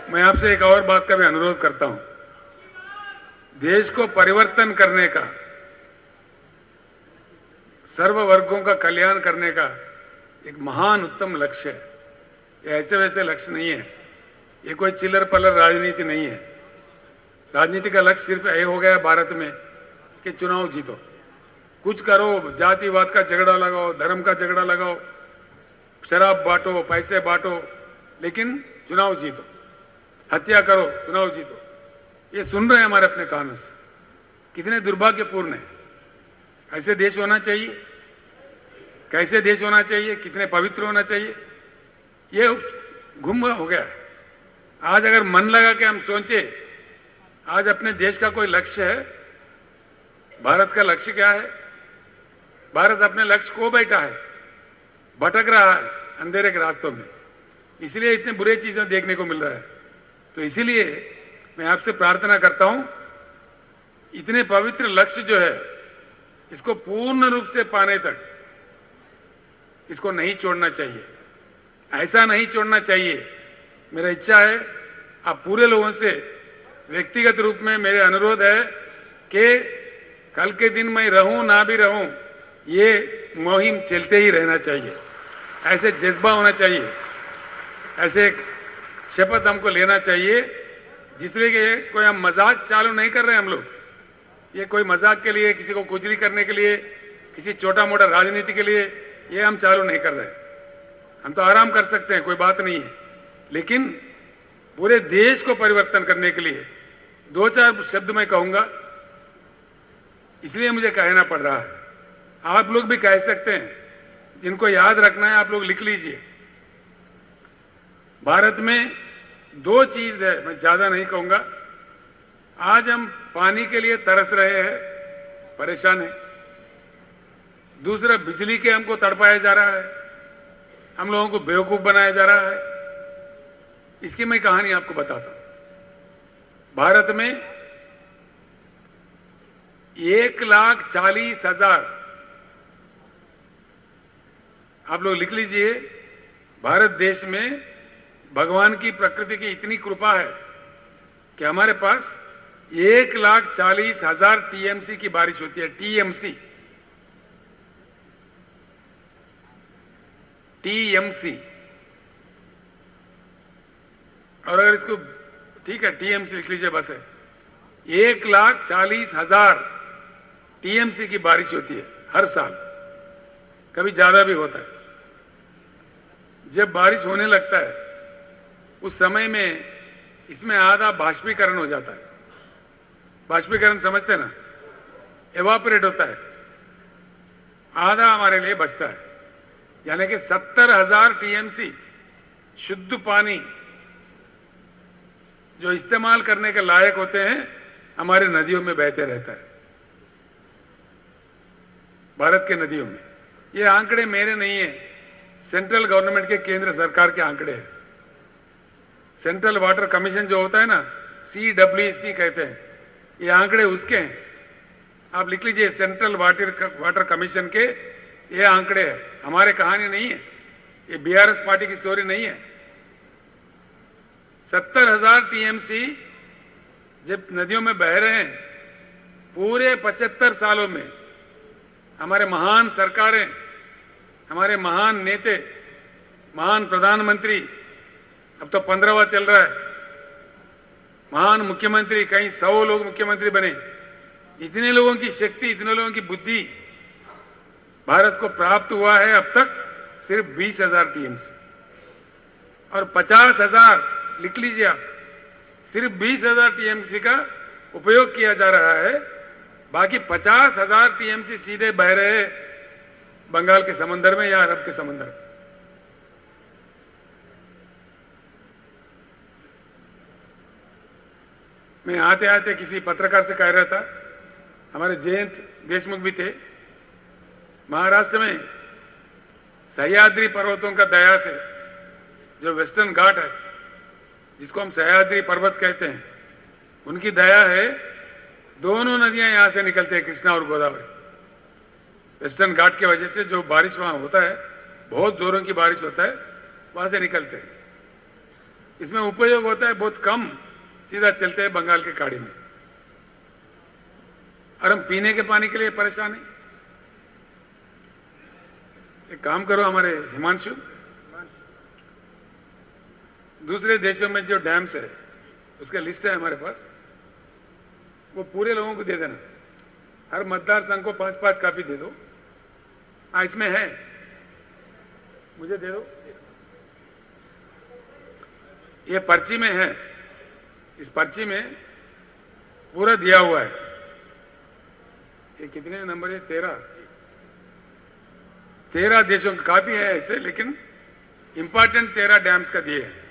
मैं आपसे एक और बात का भी अनुरोध करता हूं। देश को परिवर्तन करने का, सर्व वर्गों का कल्याण करने का एक महान उत्तम लक्ष्य है। ये ऐसे वैसे लक्ष्य नहीं है, ये कोई चिल्लर पल्लर राजनीति नहीं है। राजनीति का लक्ष्य सिर्फ ये हो गया भारत में कि चुनाव जीतो, कुछ करो, जातिवाद का झगड़ा लगाओ, धर्म का झगड़ा लगाओ, शराब बांटो, पैसे बांटो, लेकिन चुनाव जीतो, हत्या करो, चुनाव जीतो। ये सुन रहे हैं हमारे अपने कानों से, कितने दुर्भाग्यपूर्ण है। ऐसे देश होना चाहिए? कैसे देश होना चाहिए? कितने पवित्र होना चाहिए? ये गुम हो गया। आज अगर मन लगा के हम सोचे, आज अपने देश का कोई लक्ष्य है, भारत का लक्ष्य क्या है? भारत अपने लक्ष्य को बैठा है, भटक रहा है अंधेरे के रास्तों में, इसलिए इतने बुरे चीजें देखने को मिल रहा है। तो इसीलिए मैं आपसे प्रार्थना करता हूं, इतने पवित्र लक्ष्य जो है, इसको पूर्ण रूप से पाने तक इसको नहीं छोड़ना चाहिए, ऐसा नहीं छोड़ना चाहिए। मेरा इच्छा है, आप पूरे लोगों से व्यक्तिगत रूप में मेरे अनुरोध है कि कल के दिन मैं रहूं ना भी रहूं, ये मुहिम चलते ही रहना चाहिए। ऐसे जज्बा होना चाहिए, ऐसे एक शपथ हमको लेना चाहिए, जिसलिए कि कोई हम मजाक चालू नहीं कर रहे हैं हम लोग। ये कोई मजाक के लिए, किसी को कुचली करने के लिए, किसी छोटा मोटा राजनीति के लिए ये हम चालू नहीं कर रहे। हम तो आराम कर सकते हैं, कोई बात नहीं है, लेकिन पूरे देश को परिवर्तन करने के लिए दो चार शब्द मैं कहूंगा, इसलिए मुझे कहना पड़ रहा है। आप लोग भी कह सकते हैं, जिनको याद रखना है आप लोग लिख लीजिए। भारत में दो चीज है, मैं ज्यादा नहीं कहूंगा। आज हम पानी के लिए तरस रहे हैं, परेशान है। दूसरा, बिजली के हमको तड़पाया जा रहा है, हम लोगों को बेवकूफ बनाया जा रहा है। इसकी मैं कहानी आपको बताता हूं। भारत में 1,40,000, आप लोग लिख लीजिए, भारत देश में भगवान की, प्रकृति की इतनी कृपा है कि हमारे पास 1,40,000 टीएमसी की बारिश होती है। TMC, TMC. और अगर इसको, ठीक है, टीएमसी लिख लीजिए, बस है। 1,40,000 टीएमसी की बारिश होती है हर साल, कभी ज्यादा भी होता है। जब बारिश होने लगता है उस समय में इसमें आधा बाष्पीकरण हो जाता है। बाष्पीकरण समझते ना, एवापोरेट होता है, आधा हमारे लिए बचता है। यानी कि 70,000 टीएमसी शुद्ध पानी जो इस्तेमाल करने के लायक होते हैं, हमारे नदियों में बहते रहता है, भारत के नदियों में। ये आंकड़े मेरे नहीं है, सेंट्रल गवर्नमेंट के, केंद्र सरकार के आंकड़े हैं। सेंट्रल वाटर कमीशन जो होता है ना, CWC कहते हैं, ये आंकड़े उसके हैं। आप लिख लीजिए, सेंट्रल वाटर कमीशन के ये आंकड़े हैं, हमारे कहानी नहीं है, ये बीआरएस पार्टी की स्टोरी नहीं है। 70,000 टीएमसी जब नदियों में बह रहे हैं, पूरे 75 सालों में हमारे महान सरकारें, हमारे महान नेता, महान प्रधानमंत्री, अब तो 15वां चल रहा है, महान मुख्यमंत्री, कई 100 लोग मुख्यमंत्री बने। इतने लोगों की शक्ति, इतने लोगों की बुद्धि भारत को प्राप्त हुआ है अब तक सिर्फ 20,000 टीएमसी। और 50,000, लिख लीजिए आप, सिर्फ 20,000 टीएमसी का उपयोग किया जा रहा है। बाकी 50,000 टीएमसी सीधे बह रहे हैं बंगाल के समंदर में या अरब के समंदर में। मैं आते आते किसी पत्रकार से कह रहा था, हमारे जयंत देशमुख भी थे, महाराष्ट्र में सह्याद्री पर्वतों का दया से, जो वेस्टर्न घाट है, जिसको हम सह्याद्री पर्वत कहते हैं, उनकी दया है, दोनों नदियां यहां से निकलते हैं, कृष्णा और गोदावरी। वेस्टर्न घाट की वजह से जो बारिश वहां होता है, बहुत जोरों की बारिश होता है, वहां से निकलते हैं। इसमें उपयोग होता है बहुत कम, सीधा चलते हैं बंगाल की खाड़ी में, और हम पीने के पानी के लिए परेशान हैं। एक काम करो हमारे हिमांशु, दूसरे देशों में जो डैम्स है उसका लिस्ट है हमारे पास, वो पूरे लोगों को दे देना। हर मतदार संघ को 5-5 कॉपी दे दो। हाँ, इसमें है, मुझे दे दो। ये पर्ची में है, इस पर्ची में पूरा दिया हुआ है। ये कितने नंबर है? 13 देशों की काफी है ऐसे, लेकिन इंपॉर्टेंट 13 डैम्स का दिए हैं।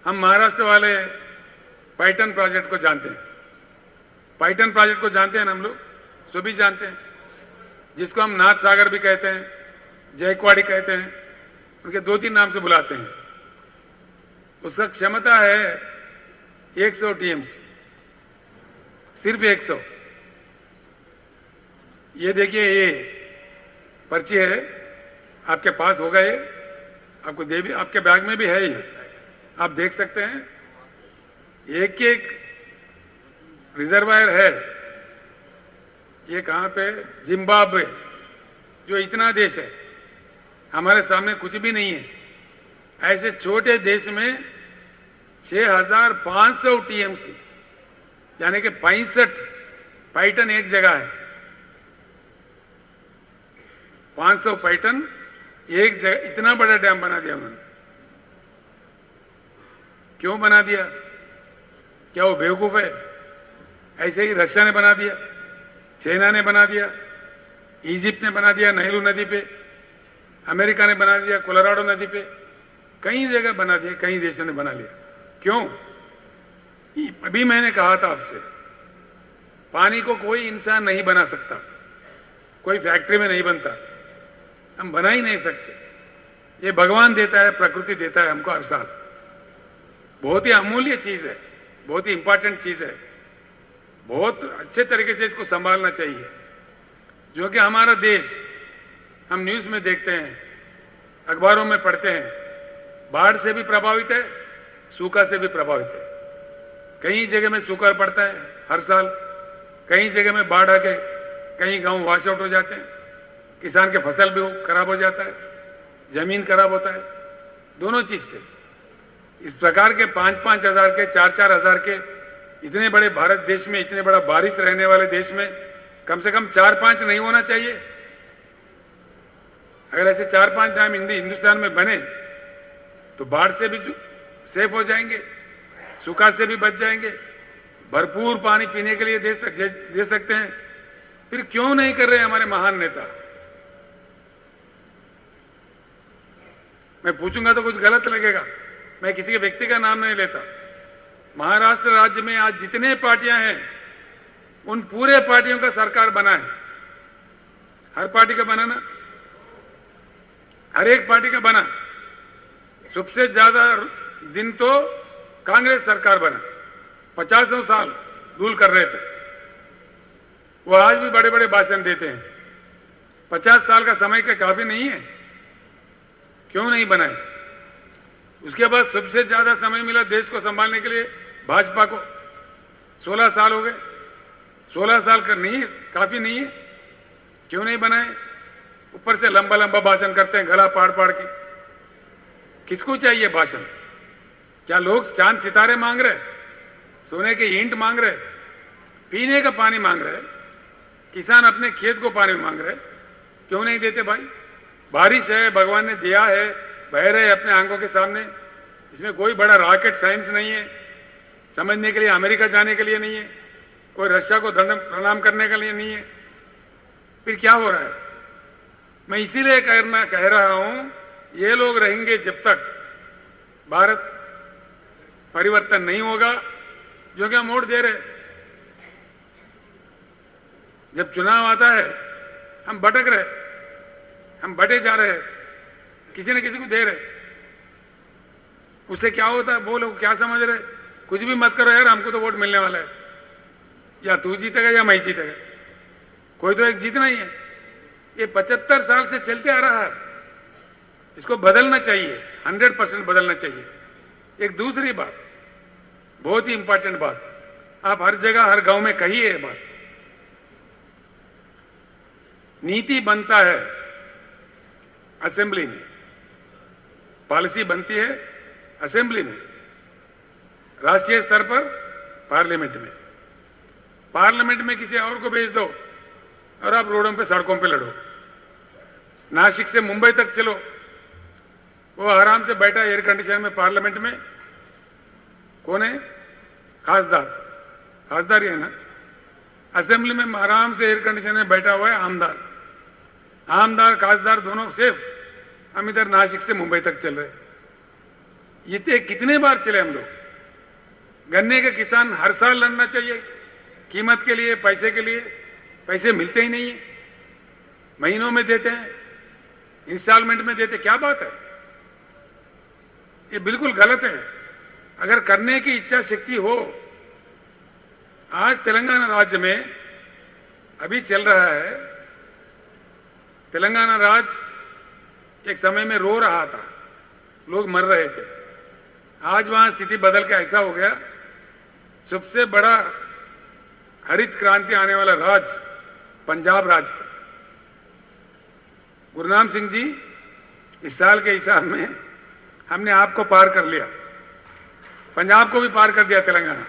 हम महाराष्ट्र वाले पैटर्न प्रोजेक्ट को जानते हैं, पैटर्न प्रोजेक्ट को जानते हैं ना हम लोग, सभी जानते हैं, जिसको हम नाथ सागर भी कहते हैं, जयकवाड़ी कहते हैं, उनके 2-3 नाम से बुलाते हैं। उसका क्षमता है 100 टीएमसी, सिर्फ 100। ये देखिए, ये पर्ची है, आपके पास होगा, ये आपको दे भी, आपके बैग में भी है, ये आप देख सकते हैं। एक एक रिजर्वायर है। ये कहां पे? जिम्बाब्वे, जो इतना देश है, हमारे सामने कुछ भी नहीं है। ऐसे छोटे देश में 6500 टीएमसी, यानी कि 65 पैटर्न एक जगह है। 500 पैटर्न एक जगह, इतना बड़ा डैम बना दिया उन्होंने। क्यों बना दिया? क्या वो बेवकूफ है? ऐसे ही रशिया ने बना दिया, चाइना ने बना दिया, इजिप्ट ने बना दिया नाइल नदी पे, अमेरिका ने बना दिया कोलोराडो नदी पे, कई जगह बना दिया, कई देशों ने बना लिया। क्यों? अभी मैंने कहा था आपसे, पानी को कोई इंसान नहीं बना सकता, कोई फैक्ट्री में नहीं बनता, हम बना ही नहीं सकते। ये भगवान देता है, प्रकृति देता है हमको हर साल। बहुत ही अमूल्य चीज है, बहुत ही इंपॉर्टेंट चीज है। बहुत अच्छे तरीके से इसको संभालना चाहिए, जो कि हमारा देश, हम न्यूज में देखते हैं, अखबारों में पढ़ते हैं, बाढ़ से भी प्रभावित है, सूखा से भी प्रभावित है। कई जगह में सूखा पड़ता है हर साल, कई जगह में बाढ़ आके कई गांव वॉश आउट हो जाते हैं, किसान के फसल भी खराब हो जाता है, जमीन खराब होता है, दोनों चीज से। इस प्रकार के 5-5 हजार के, 4-4 हजार के इतने बड़े भारत देश में, इतने बड़ा बारिश रहने वाले देश में कम से कम 4-5 नहीं होना चाहिए? अगर ऐसे 4-5 डैम हिंदुस्तान में बने तो बाढ़ से भी सेफ हो जाएंगे, सूखा से भी बच जाएंगे, भरपूर पानी पीने के लिए दे सकते हैं। फिर क्यों नहीं कर रहे हमारे महान नेता? मैं पूछूंगा तो कुछ गलत लगेगा, मैं किसी के व्यक्ति का नाम नहीं लेता। महाराष्ट्र राज्य में आज जितने पार्टियां हैं, उन पूरे पार्टियों का सरकार बना है। हर पार्टी का बना ना, हर एक पार्टी का बना। सबसे ज्यादा दिन तो कांग्रेस सरकार बना, 50 साल रूल कर रहे थे। वो आज भी बड़े बड़े भाषण देते हैं। 50 साल का समय का काफी नहीं है? क्यों नहीं बनाए? उसके बाद सबसे ज्यादा समय मिला देश को संभालने के लिए भाजपा को, 16 साल हो गए। 16 साल का नहीं, काफी नहीं है? क्यों नहीं बनाए? ऊपर से लंबा लंबा भाषण करते हैं, गला पाड़ पाड़ के। किसको चाहिए भाषण? क्या लोग चांद सितारे मांग रहे, सोने के ईंट मांग रहे, पीने का पानी मांग रहे, किसान अपने खेत को पानी मांग रहे? क्यों नहीं देते भाई? बारिश है, भगवान ने दिया है, बह रहे अपने आंखों के सामने। इसमें कोई बड़ा रॉकेट साइंस नहीं है, समझने के लिए अमेरिका जाने के लिए नहीं है, कोई रशिया को प्रणाम करने के लिए नहीं है। फिर क्या हो रहा है? मैं इसीलिए कह रहा हूं, ये लोग रहेंगे जब तक भारत परिवर्तन नहीं होगा, जो कि हम वोट दे रहे। जब चुनाव आता है हम भटक रहे, हम बटे जा रहे, किसी न किसी को दे रहे। उससे क्या होता है? वो लोग क्या समझ रहे, कुछ भी मत करो यार, हमको तो वोट मिलने वाला है, या तू जीतेगा या मैं जीतेगा, कोई तो एक जीतना ही है। ये 75 साल से चलते आ रहा है, इसको बदलना चाहिए, 100% बदलना चाहिए। एक दूसरी बात, बहुत ही इंपॉर्टेंट बात, आप हर जगह हर गांव में कहिए ये बात, नीति बनता है असेंबली में, पॉलिसी बनती है असेंबली में, राष्ट्रीय स्तर पर पार्लियामेंट में। पार्लियामेंट में किसी और को भेज दो और आप रोडों पे सड़कों पे लड़ो। नासिक से मुंबई तक चलो, वो आराम से बैठा एयर कंडीशन में पार्लियामेंट में। कौन है? खासदार, खासदार ही है ना। असेंबली में आराम से एयर कंडीशन में बैठा हुआ है आमदार, आमदार खासदार दोनों सेफ। हम इधर नासिक से मुंबई तक चल रहे। ये कितने बार चले हम लोग। गन्ने के किसान हर साल लड़ना चाहिए कीमत के लिए, पैसे के लिए। पैसे मिलते ही नहीं है, महीनों में देते हैं, इंस्टॉलमेंट में देते। क्या बात है, ये बिल्कुल गलत है। अगर करने की इच्छा शक्ति हो, आज तेलंगाना राज्य में अभी चल रहा है, तेलंगाना राज्य एक समय में रो रहा था, लोग मर रहे थे। आज वहां स्थिति बदल के ऐसा हो गया, सबसे बड़ा हरित क्रांति आने वाला राज्य पंजाब राज्य था। गुरनाम सिंह जी, इस साल के हिसाब में हमने आपको पार कर लिया, पंजाब को भी पार कर दिया। तेलंगाना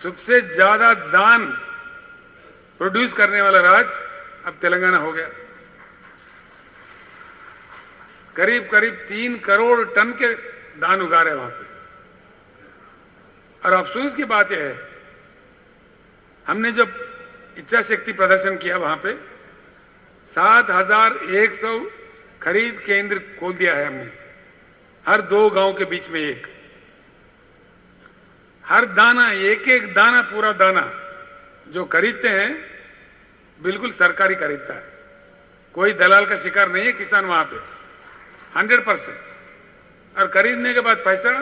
सबसे ज्यादा धान प्रोड्यूस करने वाला राज्य अब तेलंगाना हो गया। करीब करीब 3 करोड़ टन के धान उगा रहे वहां पे। और अफसोस की बात यह है, हमने जब इच्छा शक्ति प्रदर्शन किया वहां पे 7100 खरीद केंद्र खोल दिया है हमने, हर 2 गांव के बीच में एक। हर दाना, एक एक दाना, पूरा दाना जो खरीदते हैं बिल्कुल सरकारी खरीदता है, कोई दलाल का शिकार नहीं है किसान वहां पे, 100%। और खरीदने के बाद पैसा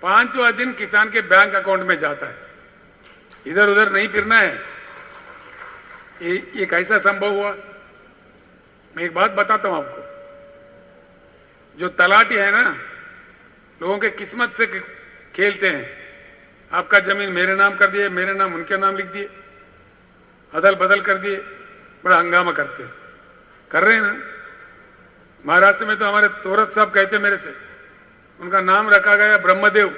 5वां दिन किसान के बैंक अकाउंट में जाता है, इधर उधर नहीं फिरना है। ये कैसा संभव हुआ? मैं एक बात बताता हूं आपको, जो तलाटी है ना, लोगों के किस्मत से खेलते हैं। आपका जमीन मेरे नाम कर दिए, मेरे नाम उनके नाम लिख दिए, अदल बदल कर दिए, बड़ा हंगामा करते हैं, कर रहे हैं ना। महाराष्ट्र में तो हमारे तोरत साहब कहते मेरे से, उनका नाम रखा गया ब्रह्मदेव।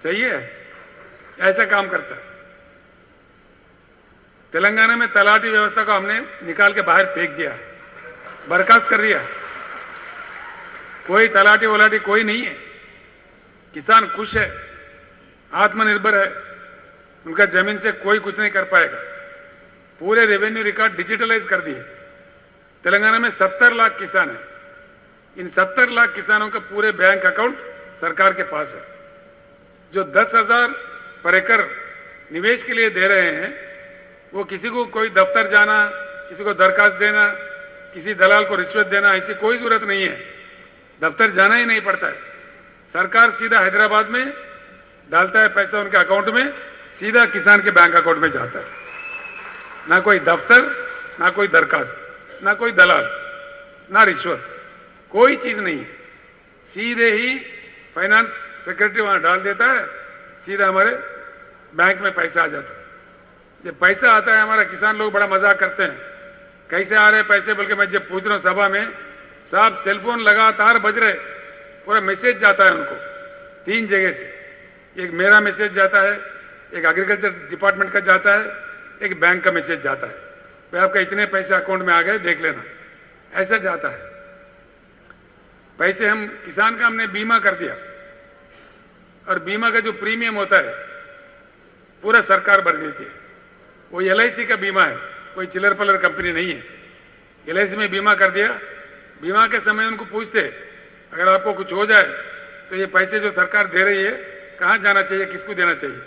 सही है, ऐसा काम करता है। तेलंगाना में तलाटी व्यवस्था को हमने निकाल के बाहर फेंक दिया, बर्खास्त कर दिया। कोई तलाटी वलाटी कोई नहीं है, किसान खुश है, आत्मनिर्भर है, उनका जमीन से कोई कुछ नहीं कर पाएगा। पूरे रेवेन्यू रिकॉर्ड डिजिटलाइज कर दिए। तेलंगाना में 70 लाख किसान हैं, इन 70 लाख किसानों का पूरे बैंक अकाउंट सरकार के पास है। जो 10,000 पर एकड़ निवेश के लिए दे रहे हैं, वो किसी को कोई दफ्तर जाना, किसी को दरखास्त देना, किसी दलाल को रिश्वत देना, ऐसी कोई जरूरत नहीं है। दफ्तर जाना ही नहीं पड़ता है, सरकार सीधा हैदराबाद में डालता है पैसा उनके अकाउंट में, सीधा किसान के बैंक अकाउंट में जाता है। ना कोई दफ्तर, ना कोई दरखास्त, ना कोई दलाल, ना रिश्वत, कोई चीज नहीं है। सीधे ही फाइनेंस सेक्रेटरी वहां डाल देता है, सीधा हमारे बैंक में पैसा आ जाता है। जब पैसा आता है, हमारा किसान लोग बड़ा मजाक करते हैं, कैसे आ रहे पैसे बोल के। मैं जब पूछ रहा हूं सभा में, साहब सेलफोन लगातार बज रहे, पूरा मैसेज जाता है उनको 3 जगह से। एक मेरा मैसेज जाता है, एक एग्रीकल्चर डिपार्टमेंट का जाता है, एक बैंक का मैसेज जाता है, भाई आपका इतने पैसे अकाउंट में आ गए, देख लेना, ऐसा जाता है। पैसे हम किसान का हमने बीमा कर दिया, और बीमा का जो प्रीमियम होता है पूरा सरकार भर देती है। वो LIC का बीमा है, कोई चिल्लर पलर कंपनी नहीं है। LIC में बीमा कर दिया, बीमा के समय उनको पूछते अगर आपको कुछ हो जाए तो ये पैसे जो सरकार दे रही है कहां जाना चाहिए, किसको देना चाहिए।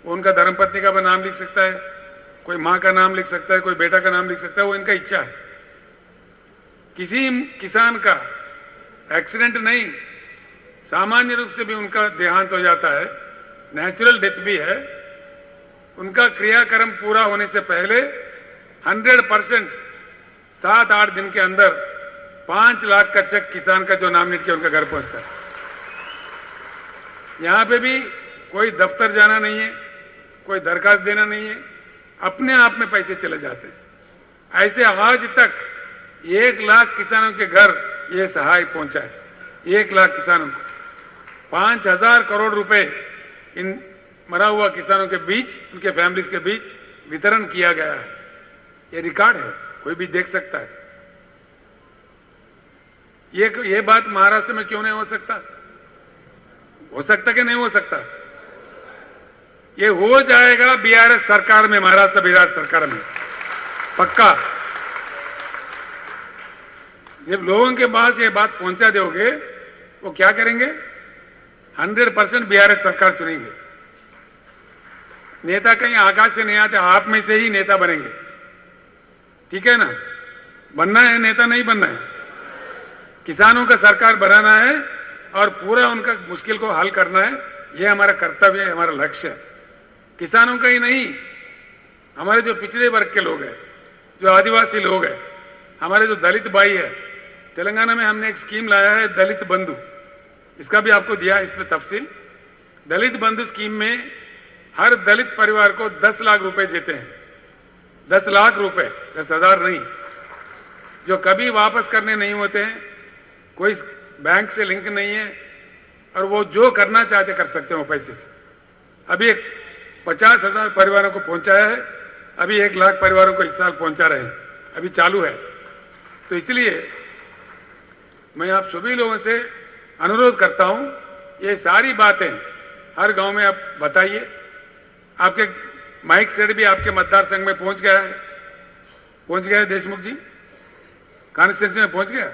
वो उनका धर्मपत्नी का भी नाम लिख सकता है, कोई मां का नाम लिख सकता है, कोई बेटा का नाम लिख सकता है, वो इनका इच्छा है। किसी किसान का एक्सीडेंट नहीं, सामान्य रूप से भी उनका देहांत हो जाता है, नेचुरल डेथ भी है, उनका क्रियाक्रम पूरा होने से पहले 100% 7-8 दिन के अंदर 5 लाख का चेक किसान का जो नाम लिख के उनका घर पहुंचता है। यहां पे भी कोई दफ्तर जाना नहीं है, कोई दरखास्त देना नहीं है, अपने आप में पैसे चले जाते हैं। ऐसे आज तक 1 लाख किसानों के घर ये सहाय पहुंचा है। 1 लाख किसानों को 5,000 करोड़ रुपए इन मरा हुआ किसानों के बीच, उनके फैमिलीज के बीच वितरण किया गया है। ये रिकॉर्ड है, कोई भी देख सकता है। ये बात महाराष्ट्र में क्यों नहीं हो सकता? हो सकता कि नहीं हो सकता? ये हो जाएगा बीआरएस सरकार में, महाराष्ट्र बिहार सरकार में, पक्का। जब लोगों के पास ये बात पहुंचा दोगे, वो क्या करेंगे? 100% बीआरएस सरकार चुनेंगे। नेता कहीं आकाश से नहीं आते, आप में से ही नेता बनेंगे। ठीक है ना? बनना है नेता, नहीं बनना है। किसानों का सरकार बनाना है और पूरा उनका मुश्किल को हल करना है। यह हमारा कर्तव्य है, हमारा लक्ष्य है। किसानों का ही नहीं, हमारे जो पिछड़े वर्ग के लोग हैं, जो आदिवासी लोग हैं, हमारे जो दलित भाई है, तेलंगाना में हमने एक स्कीम लाया है दलित बंधु, इसका भी आपको दिया इसमें तफसील। दलित बंधु स्कीम में हर दलित परिवार को 10 लाख रुपए देते हैं। 10 लाख रुपए, 10,000 नहीं, जो कभी वापस करने नहीं होते हैं, कोई बैंक से लिंक नहीं है, और वो जो करना चाहते कर सकते हैं वो पैसे से। अभी 50,000 परिवारों को पहुंचाया है, अभी 1 लाख परिवारों को इस साल पहुंचा रहे हैं, अभी चालू है। तो इसलिए मैं आप सभी लोगों से अनुरोध करता हूं, ये सारी बातें हर गांव में आप बताइए। आपके माइक सेट भी आपके मतदार संघ में पहुंच गया है देशमुख जी, कॉन्स्टिट्यूंसी में पहुंच गया।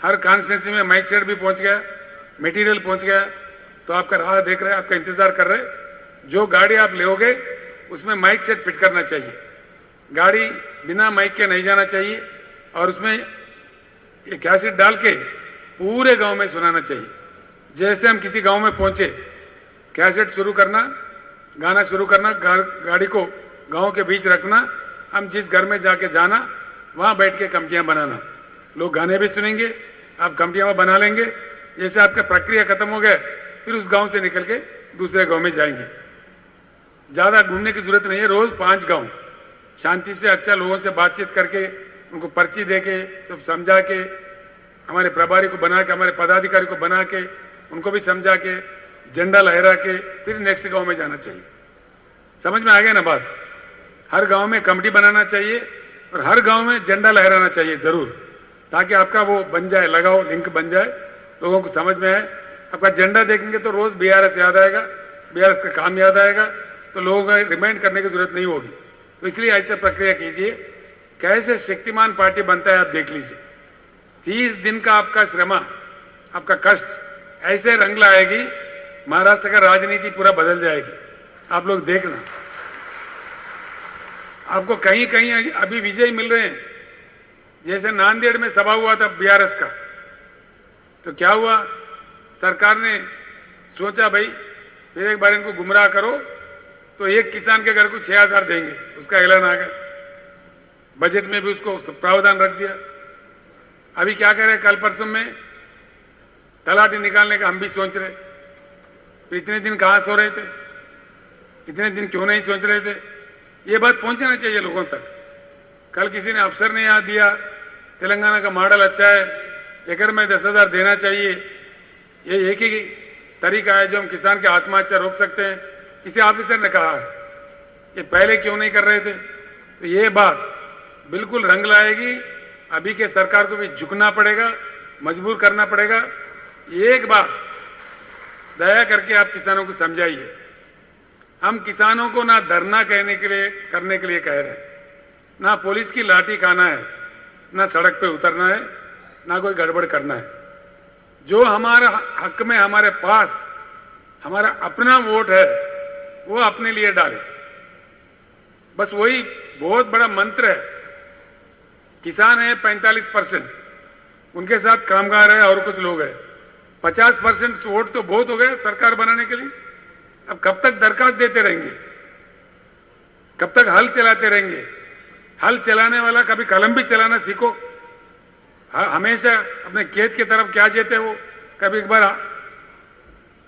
हर कॉन्स्टिट्यूंसी में माइक सेट भी पहुंच गया, मटेरियल पहुंच गया। तो आपका राह देख रहे हैं, आपका इंतजार कर रहे हैं। जो गाड़ी आप लोगे उसमें माइक सेट फिट करना चाहिए। गाड़ी बिना माइक के नहीं जाना चाहिए, और उसमें एक कैसेट डाल के पूरे गांव में सुनाना चाहिए। जैसे हम किसी गांव में पहुंचे, कैसेट शुरू करना, गाना शुरू करना, गाड़ी को गांव के बीच रखना, हम जिस घर में जाके जाना, वहां बैठ के कमेटियां बनाना। लोग गाने भी सुनेंगे, आप कमेटियां बना लेंगे। जैसे आपका प्रक्रिया खत्म हो गया, फिर उस गांव से निकल के दूसरे गांव में जाएंगे। ज्यादा घूमने की जरूरत नहीं है। रोज 5 गांव शांति से अच्छा लोगों से बातचीत करके, उनको पर्ची दे के, सब समझा के, हमारे प्रभारी को बना के, हमारे पदाधिकारी को बना के, उनको भी समझा के, झंडा लहरा के, फिर नेक्स्ट गांव में जाना चाहिए। समझ में आ गया ना बात? हर गांव में कमेटी बनाना चाहिए और हर गांव में झंडा लहराना चाहिए जरूर, ताकि आपका वो बन जाए, लगाओ लिंक बन जाए, लोगों को समझ में आए। आपका झंडा देखेंगे तो रोज बीआरएस याद आएगा, बीआरएस का काम याद आएगा, तो लोगों को रिमाइंड करने की जरूरत नहीं होगी। तो इसलिए ऐसे प्रक्रिया कीजिए। कैसे शक्तिमान पार्टी बनता है आप देख लीजिए। 30 दिन का आपका श्रमा, आपका कष्ट ऐसे रंग लाएगी, महाराष्ट्र का राजनीति पूरा बदल जाएगी। आप लोग देखना, आपको कहीं कहीं अभी विजय मिल रहे हैं। जैसे नांदेड़ में सभा हुआ था बीआरएस का, तो क्या हुआ? सरकार ने सोचा भाई फिर एक बार इनको गुमराह करो, तो एक किसान के घर को 6,000 देंगे, उसका ऐलान आ गया। बजट में भी उसको प्रावधान रख दिया। अभी क्या कह रहे हैं? कल परसों में तलाटी निकालने का हम भी सोच रहे। तो इतने दिन कहां सो रहे थे? इतने दिन क्यों नहीं सोच रहे थे? ये बात पहुंचना चाहिए लोगों तक। कल किसी ने अफसर ने याद दिया, तेलंगाना का मॉडल अच्छा है, एकड़ में 10,000 देना चाहिए। ये एक ही तरीका है जो हम किसान की आत्महत्या रोक सकते हैं। किसी ऑफिसर ने कहा है, ये पहले क्यों नहीं कर रहे थे? तो ये बात बिल्कुल रंग लाएगी। अभी के सरकार को भी झुकना पड़ेगा, मजबूर करना पड़ेगा। एक बात दया करके आप किसानों को समझाइए, हम किसानों को ना धरना करने के लिए कह रहे हैं, ना पुलिस की लाठी खाना है, ना सड़क पे उतरना है, ना कोई गड़बड़ करना है। जो हमारा हक में हमारे पास हमारा अपना वोट है, वो अपने लिए डाले। बस वही बहुत बड़ा मंत्र है। किसान है 45%, उनके साथ कामगार है और कुछ लोग हैं। 50% वोट तो बहुत हो गए सरकार बनाने के लिए। अब कब तक दरखास्त देते रहेंगे? कब तक हल चलाते रहेंगे? हल चलाने वाला कभी कलम भी चलाना सीखो। हमेशा अपने खेत की तरफ क्या जेते वो, कभी एक बार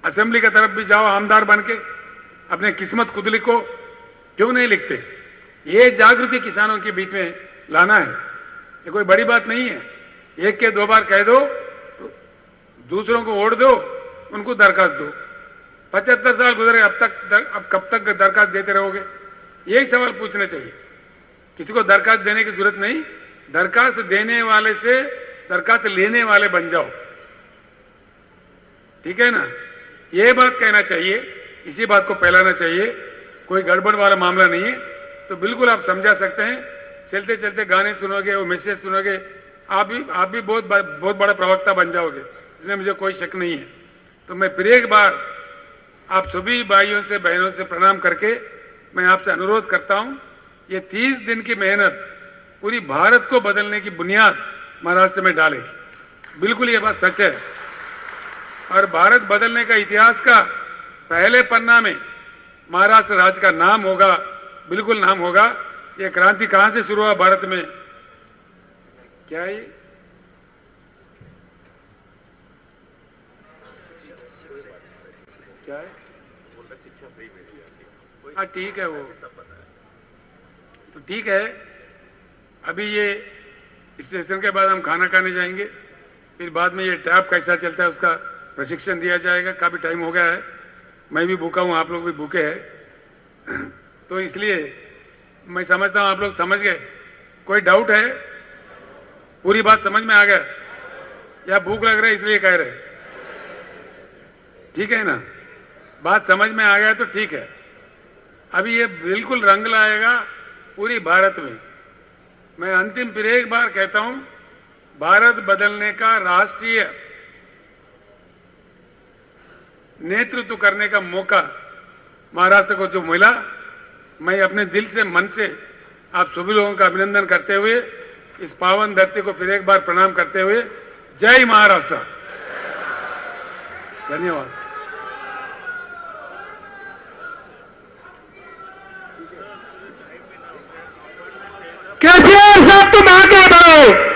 असेंबली की तरफ भी जाओ आमदार बन के, अपने किस्मत खुद लिखो, क्यों नहीं लिखते? ये जागृति किसानों के बीच में लाना है, ये कोई बड़ी बात नहीं है। एक के 2 बार कह दो तो दूसरों को वोट दो, उनको दरखास्त दो। 75 साल गुजरे, अब कब तक दरखास्त देते रहोगे? यही सवाल पूछना चाहिए। किसी को दरखास्त देने की जरूरत नहीं, दरखास्त देने वाले से दरखास्त लेने वाले बन जाओ, ठीक है ना? ये बात कहना चाहिए, इसी बात को फैलाना चाहिए। कोई गड़बड़ वाला मामला नहीं है, तो बिल्कुल आप समझा सकते हैं। चलते चलते गाने सुनोगे, वो मैसेज सुनोगे, आप भी बहुत बड़ा प्रवक्ता बन जाओगे, इसमें मुझे कोई शक नहीं है। तो मैं फिर एक बार आप सभी भाइयों से बहनों से प्रणाम करके मैं आपसे अनुरोध करता हूं, ये 30 दिन की मेहनत पूरी भारत को बदलने की बुनियाद महाराष्ट्र में डालेगी। बिल्कुल ये बात सच है। और भारत बदलने का इतिहास का पहले पन्ना में महाराष्ट्र राज्य का नाम होगा, बिल्कुल नाम होगा। ये क्रांति कहां से शुरू हुआ भारत में? क्या है? क्या है? हाँ ठीक है, वो तो ठीक है। अभी ये स्टेशन के बाद हम खाना खाने जाएंगे, फिर बाद में ये टैप कैसा चलता है उसका प्रशिक्षण दिया जाएगा। काफी टाइम हो गया है, मैं भी भूखा हूं, आप लोग भी भूखे हैं, तो इसलिए मैं समझता हूं आप लोग समझ गए। कोई डाउट है? पूरी बात समझ में आ गया या भूख लग रहा है इसलिए कह रहे? ठीक है ना? बात समझ में आ गया तो ठीक है। अभी ये बिल्कुल रंग लाएगा पूरी भारत में। मैं अंतिम फिर एक बार कहता हूं, भारत बदलने का राष्ट्रीय नेतृत्व करने का मौका महाराष्ट्र को जो मिला, मैं अपने दिल से मन से आप सभी लोगों का अभिनंदन करते हुए, इस पावन धरती को फिर एक बार प्रणाम करते हुए, जय महाराष्ट्र। धन्यवाद। केसीआर साहब तुम आगे बढ़ो।